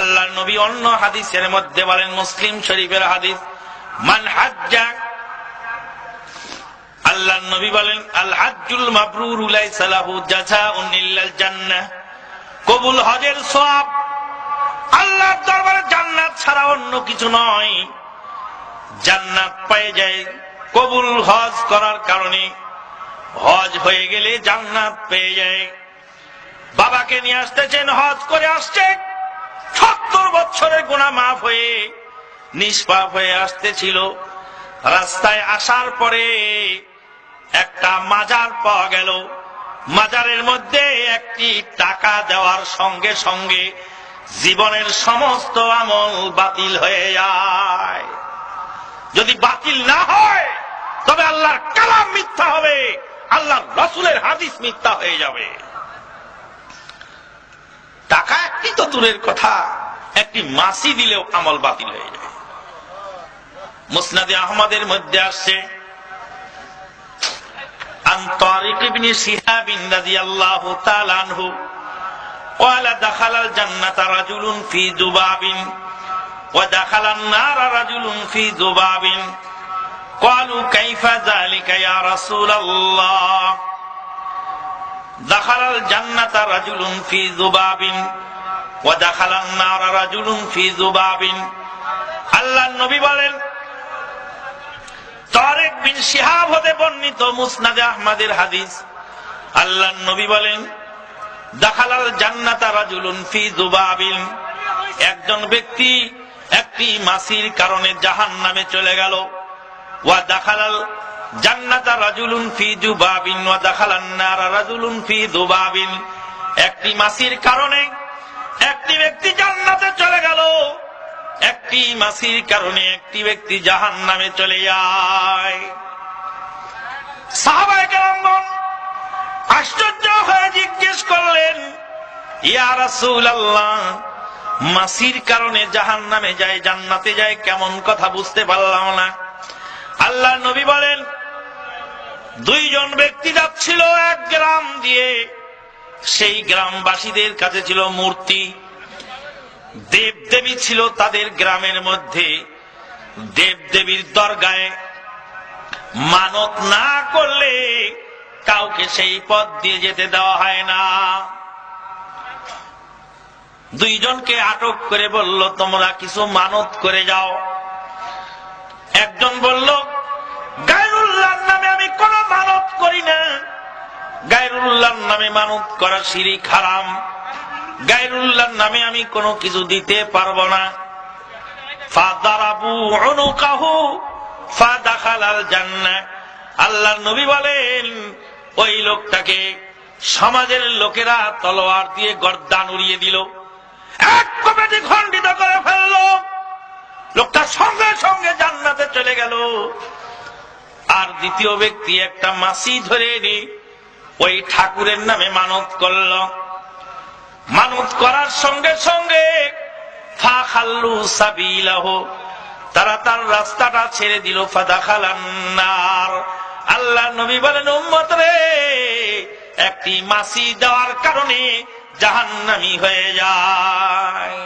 আল্লাহর নবী অন্য হাদিসের মধ্যে বলেন, মুসলিম শরীফের হাদিস, মান হাজ্জা, আল্লাহর নবী বলেন, আল হাজ্জুল মাবরুরু লাইসা লাহু জাযাউন ইল্লাল জান্নাহ, কবুল হজের সওয়াব আল্লাহর দরবারে জান্নাত ছাড়া অন্য কিছু নয়। জান্নাত পেয়ে যায় কবুল হজ করার কারণে, হজ হয়ে গেলে জান্নাত পেয়ে যায়। বাবাকে নিয়ে আসতেছেন, হজ করে আসছে, 70 বছরের গুনাহ মাফ হয়ে নিষ্পাপ হয়ে আসতেছিল। রাস্তায় আসার পরে একটা মাজার পাওয়া গেল। মাজারের মধ্যে একটি টাকা দেওয়ার সঙ্গে সঙ্গে জীবনের সমস্ত আমল বাতিল হয়ে যায়। যদি বাতিল না হয় তবে আল্লাহর কালাম মিথ্যা হবে, আল্লাহর রাসূলের হাদিস মিথ্যা হয়ে যাবে। টাকা একটি তো দূরের কথা, একটি মাসি দিলেও আমল বাতিল হয়ে যায়। মুসনাদে আহমদের মধ্যে আসছে, আন তারিক ইবনে শিহাব রাদিয়াল্লাহু তাআলা আনহু قال دخل الجنة رجل في ذباب ودخل النار رجل في ذباب قالوا كيف ذلك يا رسول الله دخل الجنة رجل في ذباب ودخل النار رجل في ذباب আল্লাহর নবী বলেন, তারিক বিন শিহাব হতে বর্ণিত মুসনাদে আহমদের হাদিস, আল্লাহর নবী বলেন, দাখালাল জান্নাতা রাজুলুন ফি যুবাবিন, একজন ব্যক্তি একটি মাছির কারণে জাহান্নামে চলে গেল। ওয়া দাখালাল জান্নাতা রাজুলুন ফি যুবাবিন ওয়া দাখালান নার রাজুলুন ফি যুবাবিন, একটি মাছির কারণে একটি ব্যক্তি জান্নাতে চলে গেল, একটি মাছির কারণে একটি ব্যক্তি জাহান্নামে চলে যায়। সাহাবায়ে কেরামগণ আশ্চর্য হয়ে জিজ্ঞেস করলেন, ইয়া রাসূলুল্লাহ, মাছির কারণে জাহান্নামে যায় জান্নাতে যায় কেমন কথা বুঝতে পারলাম না। আল্লাহর নবী বলেন, দুইজন ব্যক্তি যাচ্ছিল এক গ্রাম দিয়ে, সেই গ্রামবাসীদের কাছে ছিল মূর্তি, দেব দেবী ছিল তাদের গ্রামের মধ্যে। দেব দেবীর দরগায় মানত না করলে কাউকে সেই পথ দিয়ে যেতে দেওয়া হয় না। দুইজনকে আটক করে বলল, তোমরা কিছু মানত করে যাও। একজন বলল, গায়রুল্লাহর নামে আমি কোন মানত করি না, গায়রুল্লাহর নামে মানত করা শিরক হারাম, গায়রুল্লাহর নামে আমি কোনো কিছু দিতে পারবো না। ফাদারাবু উনুকাহু ফাদাখালাল জান্নাহ, আল্লাহর নবী বলেন, ওই লোকটাকে সমাজের লোকেরা তলোয়ার দিয়ে গর্দান উড়িয়ে দিল, এক কমেটি খণ্ডিত করে ফেলল। লোকটা সঙ্গে সঙ্গে জান্নাতে চলে গেল। আর দ্বিতীয় ব্যক্তি একটা মাছি ধরে এনে ওই ঠাকুরের নামে মানত করল। মানত করার সঙ্গে সঙ্গে ফাখাল্লু সাবিলাহু, তারা তার রাস্তাটা ছেড়ে দিল। ফাদাখালান নার, আল্লাহর নবী বলেন, উম্মত রে, একটি মাছি দেওয়ার কারণে জাহান্নামী হয়ে যায়।